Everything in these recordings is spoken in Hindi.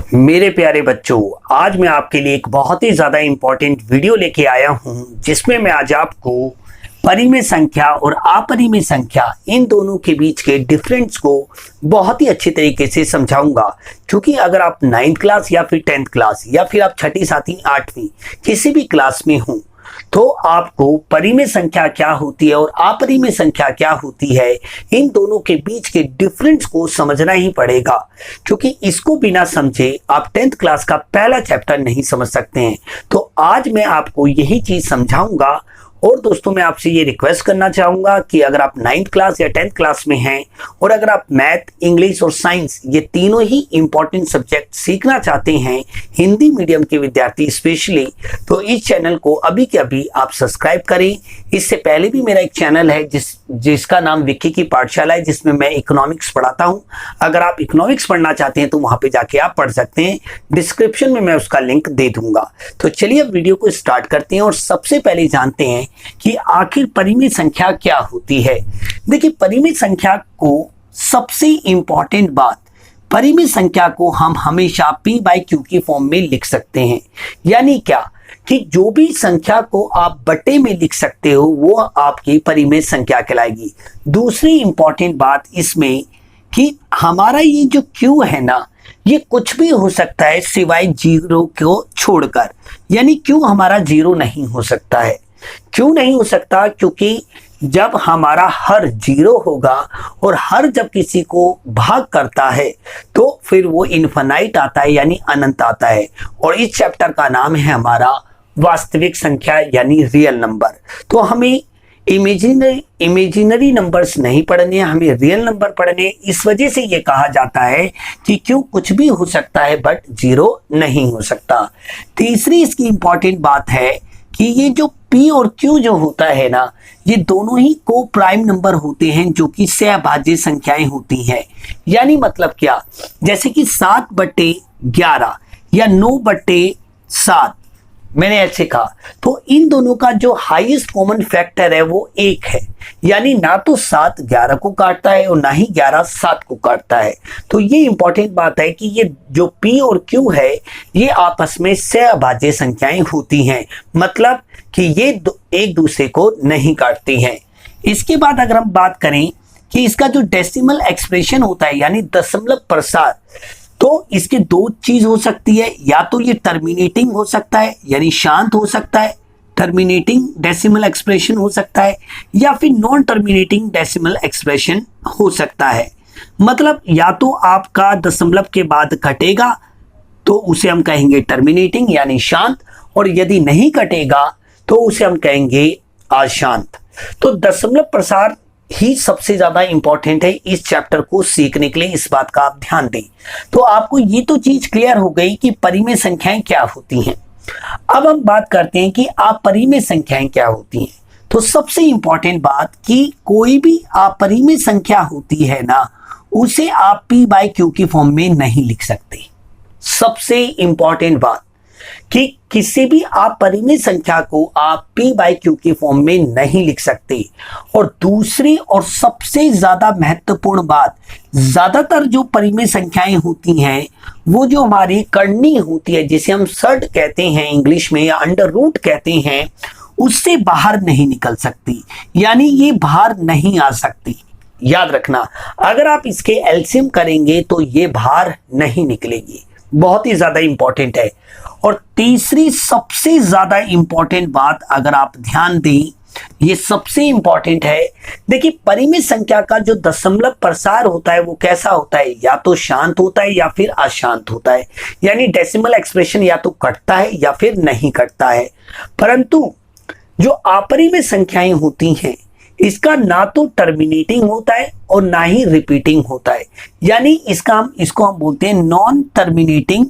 मेरे प्यारे बच्चों, आज मैं आपके लिए एक बहुत ही ज़्यादा इम्पोर्टेंट वीडियो लेके आया हूं, जिसमें मैं आज आपको परिमेय संख्या और अपरिमेय संख्या इन दोनों के बीच के डिफरेंस को बहुत ही अच्छे तरीके से समझाऊंगा। क्योंकि अगर आप 9th क्लास या फिर 10th क्लास या फिर आप 6ठी 7वीं 8वीं किसी भी क्लास में हो, तो आपको परिमेय संख्या क्या होती है और अपरिमेय संख्या क्या होती है, इन दोनों के बीच के डिफरेंस को समझना ही पड़ेगा। क्योंकि इसको बिना समझे आप 10th क्लास का पहला चैप्टर नहीं समझ सकते हैं। तो आज मैं आपको यही चीज समझाऊंगा। और दोस्तों, मैं आपसे ये रिक्वेस्ट करना चाहूंगा कि अगर आप 9th क्लास या 10th क्लास में हैं और अगर आप मैथ, इंग्लिश और साइंस ये तीनों ही इंपॉर्टेंट सब्जेक्ट सीखना चाहते हैं, हिंदी मीडियम के विद्यार्थी स्पेशली, तो इस चैनल को अभी के अभी आप सब्सक्राइब करें। इससे पहले भी मेरा एक चैनल है जिसका नाम विक्की की पाठशाला है, जिसमें मैं इकोनॉमिक्स पढ़ाता हूं। अगर आप इकोनॉमिक्स पढ़ना चाहते हैं तो वहां पे जाके आप पढ़ सकते हैं। डिस्क्रिप्शन में मैं उसका लिंक दे दूंगा। तो चलिए अब वीडियो को स्टार्ट करते हैं और सबसे पहले जानते हैं कि आखिर परिमेय संख्या क्या होती है। देखिए, परिमेय संख्या को सबसे इंपॉर्टेंट बात, परिमेय संख्या को हम हमेशा p बाई क्यू की फॉर्म में लिख सकते हैं। यानी क्या कि जो भी संख्या को आप बटे में लिख सकते हो वो आपकी परिमेय संख्या कहलाएगी। दूसरी इंपॉर्टेंट बात इसमें कि हमारा ये जो q है ना, ये कुछ भी हो सकता है सिवाय जीरो को छोड़कर। यानी q हमारा जीरो नहीं हो सकता है। क्यों नहीं हो सकता? क्योंकि जब हमारा हर जीरो होगा और हर जब किसी को भाग करता है तो फिर वो इनफाइनाइट आता है, यानी अनंत आता है। और इस चैप्टर का नाम है हमारा वास्तविक संख्या यानी रियल नंबर। तो हमें इमेजिनरी नंबर्स नहीं पढ़ने, हमें रियल नंबर पढ़ने। इस वजह से ये कहा जाता है कि क्यों कुछ भी हो सकता है बट जीरो नहीं हो सकता। तीसरी इसकी इंपॉर्टेंट बात है कि ये जो p और q जो होता है ना, ये दोनों ही को प्राइम नंबर होते हैं, जो कि सहभाज्य संख्याएं होती हैं। यानी मतलब क्या, जैसे कि 7/11 या 9/7 मैंने ऐसे कहा, तो इन दोनों का जो हाईएस्ट कॉमन फैक्टर है वो 1 है। यानी ना तो 7 11 को काटता है और ना ही 11 7 को काटता है। तो ये इंपॉर्टेंट बात है कि ये जो p और q है ये आपस में सहभाज्य संख्याएं होती हैं, मतलब कि ये एक दूसरे को नहीं काटती हैं। इसके बाद अगर हम बात करें कि इसका जो डेसिमल एक्सप्रेशन होता है यानी दशमलव प्रसार, तो इसके दो चीज हो सकती है। या तो ये टर्मिनेटिंग हो सकता है यानी शांत हो सकता है, टर्मिनेटिंग डेसिमल एक्सप्रेशन हो सकता है, या फिर नॉन टर्मिनेटिंग डेसिमल एक्सप्रेशन हो सकता है। मतलब या तो आपका दशमलव के बाद कटेगा तो उसे हम कहेंगे टर्मिनेटिंग यानी शांत, और यदि नहीं कटेगा तो उसे हम कहेंगे अशांत। तो दशमलव प्रसार ही सबसे ज्यादा इंपॉर्टेंट है इस चैप्टर को सीखने के लिए, इस बात का आप ध्यान दें। तो आपको ये तो चीज क्लियर हो गई कि परिमेय संख्याएं क्या होती हैं। अब हम बात करते हैं कि अपरिमेय संख्याएं क्या होती हैं। तो सबसे इंपॉर्टेंट बात कि कोई भी अपरिमेय संख्या होती है ना, उसे आप p बाई क्यू की फॉर्म में नहीं लिख सकते। सबसे इंपॉर्टेंट बात कि किसी भी अपरिमेय संख्या को आप p बाई क्यू की फॉर्म में नहीं लिख सकते। और दूसरी और सबसे ज्यादा महत्वपूर्ण बात, ज्यादातर जो परिमेय संख्याएं होती हैं वो जो हमारी करनी होती है, जिसे हम सर्ड कहते हैं इंग्लिश में या अंडर रूट कहते हैं, उससे बाहर नहीं निकल सकती। यानी ये बाहर नहीं आ सकती। याद रखना, अगर आप इसके एलसीएम करेंगे तो ये बाहर नहीं निकलेगी। बहुत ही ज्यादा इंपॉर्टेंट है। और तीसरी सबसे ज्यादा इंपॉर्टेंट बात अगर आप ध्यान दें, ये सबसे इंपॉर्टेंट है। देखिए, परिमेय संख्या का जो दशमलव प्रसार होता है वो कैसा होता है, या तो शांत होता है या फिर अशांत होता है। यानी डेसिमल एक्सप्रेशन या तो कटता है या फिर नहीं कटता है। परंतु जो अपरिमेय संख्याएं होती हैं, इसका ना तो टर्मिनेटिंग होता है और ना ही रिपीटिंग होता है। यानी इसको हम बोलते हैं नॉन टर्मिनेटिंग,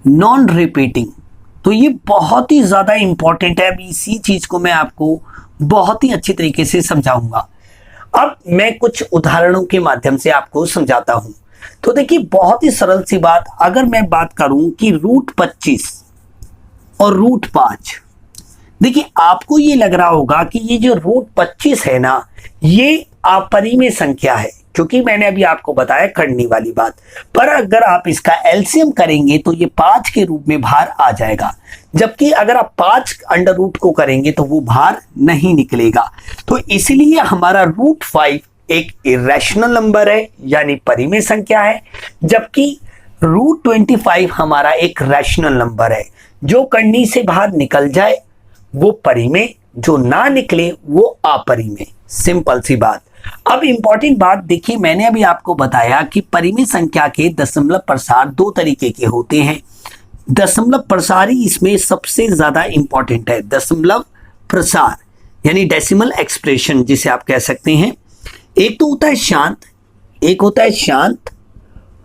नॉन रिपीटिंग। तो ये बहुत ही ज्यादा इंपॉर्टेंट है। अभी इसी चीज को मैं आपको बहुत ही अच्छी तरीके से समझाऊंगा। अब मैं कुछ उदाहरणों के माध्यम से आपको समझाता हूं। तो देखिए, बहुत ही सरल सी बात, अगर मैं बात करूं कि √25 और √5, देखिए आपको ये लग रहा होगा कि ये जो रूट 25 है ना, ये अपरिमेय संख्या है, क्योंकि मैंने अभी आपको बताया करने वाली बात। पर अगर आप इसका एलसीएम करेंगे तो ये 5 के रूप में बाहर आ जाएगा, जबकि अगर आप 5 अंडर रूट को करेंगे तो वो बाहर नहीं निकलेगा। तो इसलिए हमारा रूट 5 एक इरेशनल नंबर है, यानी परिमेय संख्या है, जबकि रूट 25 हमारा एक रैशनल नंबर है। जो करनी से बाहर निकल जाए वो परिमेय, जो ना निकले वो अपरिमेय। सिंपल सी बात। अब इंपॉर्टेंट बात देखिए, मैंने अभी आपको बताया कि परिमेय संख्या के दशमलव प्रसार 2 तरीके के होते हैं। दशमलव प्रसार ही इसमें सबसे ज्यादा इंपॉर्टेंट है। दशमलव प्रसार यानी डेसिमल एक्सप्रेशन जिसे आप कह सकते हैं। एक तो होता है शांत, एक होता है शांत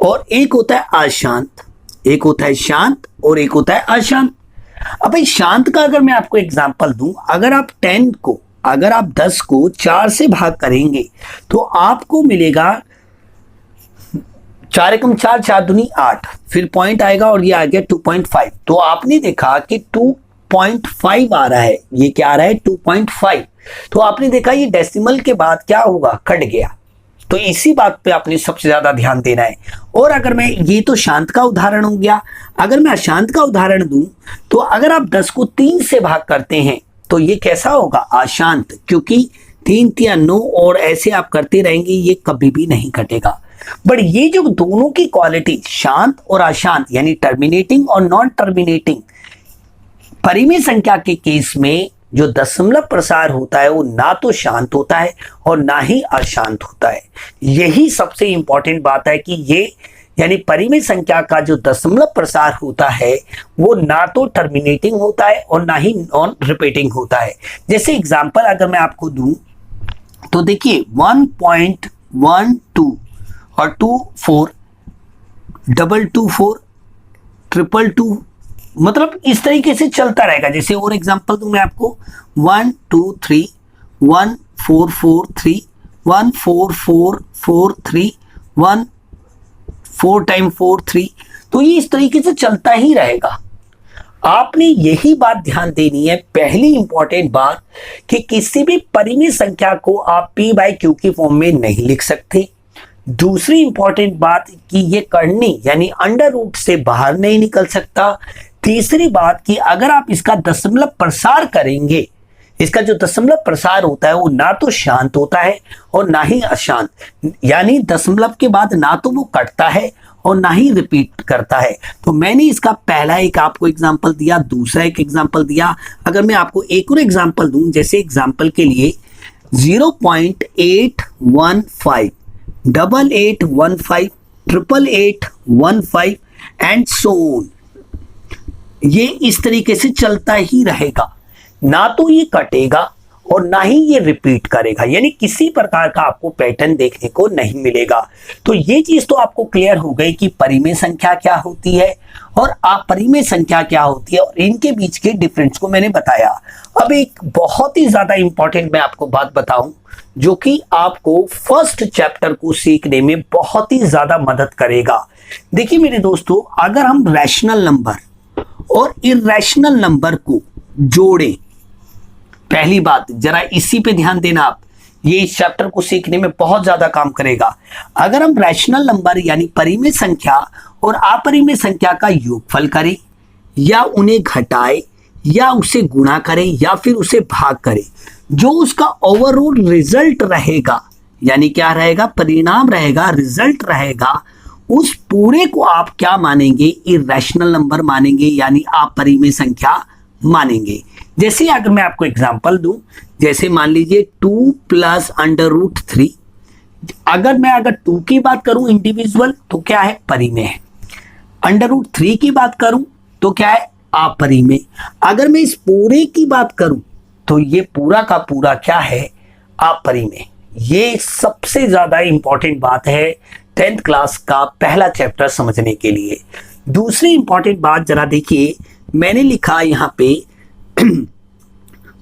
और एक होता है अशांत। एक होता है शांत और एक होता है अशांत। अब भाई शांत का अगर मैं आपको एग्जांपल दूं, अगर आप 10 को 4 से भाग करेंगे तो आपको मिलेगा 4 एकम 4, 4 दूनी 8, फिर पॉइंट आएगा और ये आ गया 2.5। तो आपने देखा कि 2.5 आ रहा है, ये क्या आ रहा है 2.5। तो आपने देखा ये डेसिमल के बाद क्या होगा, कट गया। तो इसी बात पे आपने सबसे ज्यादा ध्यान देना है। और अगर मैं, ये तो शांत का उदाहरण हो गया, अगर मैं अशांत का उदाहरण दूं तो अगर आप 10 को 3 से भाग करते हैं तो ये कैसा होगा, अशांत, क्योंकि 3 3 9 और ऐसे आप करते रहेंगे, ये कभी भी नहीं कटेगा। बट ये जो दोनों की क्वालिटी शांत और अशांत यानी टर्मिनेटिंग और नॉन टर्मिनेटिंग, परिमेय संख्या के केस में जो दशमलव प्रसार होता है वो ना तो शांत होता है और ना ही अशांत होता है। यही सबसे इंपॉर्टेंट बात है कि ये यानी परिमेय संख्या का जो दशमलव प्रसार होता है वो ना तो टर्मिनेटिंग होता है और ना ही नॉन रिपीटिंग होता है। जैसे एग्जांपल अगर मैं आपको दूं तो देखिए 1.12 और 24, 224, 222, मतलब इस तरीके से चलता रहेगा। जैसे और एग्जांपल दूं मैं आपको 1 2 3 1 4 4 3 1 4 4 4 3 1 4 टाइम 4 3, तो ये इस तरीके से चलता ही रहेगा। आपने यही बात ध्यान देनी है, पहली इंपॉर्टेंट बात, कि किसी भी परिमेय संख्या को आप p बाई क्यू की फॉर्म में नहीं लिख सकते। दूसरी इंपॉर्टेंट बात कि ये करनी यानी अंडर रूट से बाहर नहीं निकल सकता। तीसरी बात कि अगर आप इसका दशमलव प्रसार करेंगे, इसका जो दशमलव प्रसार होता है वो ना तो शांत होता है और ना ही अशांत, यानी दशमलव के बाद ना तो वो कटता है और ना ही रिपीट करता है। तो मैंने इसका पहला एक आपको एग्जांपल दिया, दूसरा एक एग्जांपल दिया। अगर मैं आपको एक और एग्जांपल दूं, जैसे एग्जांपल के लिए 0.815, 8815, 88815 एंड सो ऑन, ये इस तरीके से चलता ही रहेगा। ना तो ये कटेगा और ना ही ये रिपीट करेगा, यानी किसी प्रकार का आपको पैटर्न देखने को नहीं मिलेगा। तो ये चीज तो आपको क्लियर हो गई कि परिमेय संख्या क्या होती है और अपरिमेय संख्या क्या होती है, और इनके बीच के डिफरेंस को मैंने बताया। अब एक बहुत ही ज्यादा इंपॉर्टेंट मैं आपको बात बताऊं जो कि आपको फर्स्ट चैप्टर को सीखने में बहुत ही ज्यादा मदद करेगा। देखिए मेरे दोस्तों, अगर हम रैशनल नंबर और इरैशनल नंबर को जोड़ें, पहली बात जरा इसी पे ध्यान देना आप, ये इस चैप्टर को सीखने में बहुत ज्यादा काम करेगा। अगर हम रैशनल नंबर यानी परिमेय संख्या और अपरिमेय संख्या का योगफल करें या उन्हें घटाएं या उसे गुणा करें या फिर उसे भाग करें, जो उसका ओवरऑल रिजल्ट रहेगा, यानी क्या रहेगा, परिणाम रहेगा, रिजल्ट रहेगा, उस पूरे को आप क्या मानेंगे, इरैशनल नंबर मानेंगे, यानी अपरिमेय संख्या मानेंगे। जैसे अगर मैं आपको एग्जांपल दूं, जैसे मान लीजिए 2 प्लस अंडर रूट 3, अगर 2 की बात करूं इंडिविजुअल तो क्या है, परिमेय है। अंडर रूट 3 की बात करूं तो क्या है, अपरिमेय। अगर मैं इस पूरे की बात करूं तो ये पूरा का पूरा क्या है, अपरिमेय। ये सबसे ज्यादा इंपॉर्टेंट बात है 10th क्लास का पहला चैप्टर समझने के लिए। दूसरी इंपॉर्टेंट बात जरा देखिए, मैंने लिखा यहां पे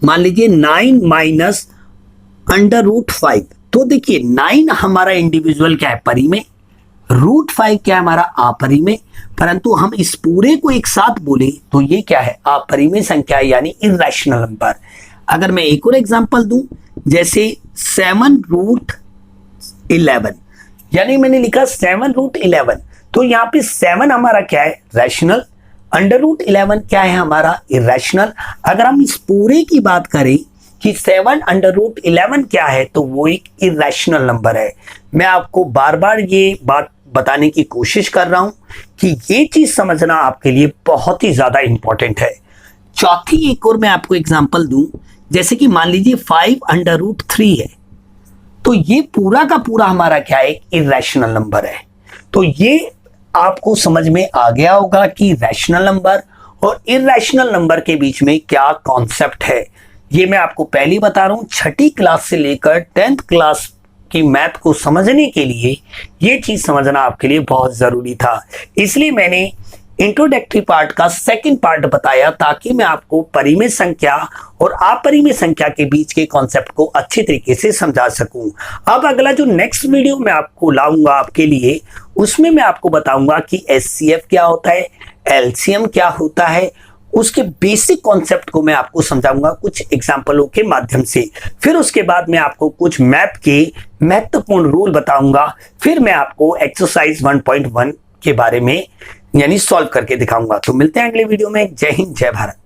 मान लीजिए 9 माइनस अंडर रूट 5, तो देखिए 9 हमारा इंडिविजुअल क्या है, परिमेय, √5 क्या है हमारा अपरिमेय, परंतु हम इस पूरे को एक साथ बोले तो ये क्या है अपरिमेय संख्या यानी इरेशनल नंबर। अगर मैं एक और एग्जांपल दूं जैसे 7√11, यानी मैंने लिखा 7√11, तो यहाँ पे 7 हमारा क्या है रैशनल, √11 क्या है हमारा इरेशनल। अगर हम इस पूरे की बात करें कि 7 √11 क्या है तो वो एक इरेशनल नंबर है। मैं आपको बार बार ये बात बताने की कोशिश कर रहा हूं कि ये चीज समझना आपके लिए बहुत ही ज्यादा इंपॉर्टेंट है। चौथी एक और मैं आपको एग्जांपल दूं, जैसे कि मान लीजिए 5√3 है, तो ये पूरा का पूरा हमारा क्या है एक इरेशनल नंबर है। तो ये आपको समझ में आ गया होगा कि रैशनल नंबर और इरेशनल नंबर के बीच में क्या कॉन्सेप्ट है। ये मैं आपको पहले बता रहा हूं, छठी क्लास से लेकर 10th क्लास की मैथ को समझने के लिए ये चीज समझना आपके लिए बहुत जरूरी था। इसलिए मैंने इंट्रोडक्टरी पार्ट का सेकंड पार्ट बताया ताकि मैं आपको परिमेय संख्या और अपरिमेय संख्या के बीच के कॉन्सेप्ट को अच्छे तरीके से समझा सकूं। अब अगला जो नेक्स्ट वीडियो मैं आपको लाऊंगा आपके लिए, उसमें मैं आपको बताऊंगा कि एचसीएफ क्या होता है, एलसीएम क्या होता है, उसके बेसिक कॉन्सेप्ट को मैं आपको समझाऊंगा कुछ एग्जाम्पलों के माध्यम से। फिर उसके बाद मैं आपको कुछ मैथ के महत्वपूर्ण रूल बताऊंगा। फिर मैं आपको एक्सरसाइज 1.1 के बारे में यानी सॉल्व करके दिखाऊंगा। तो मिलते हैं अगले वीडियो में। जय हिंद, जय भारत।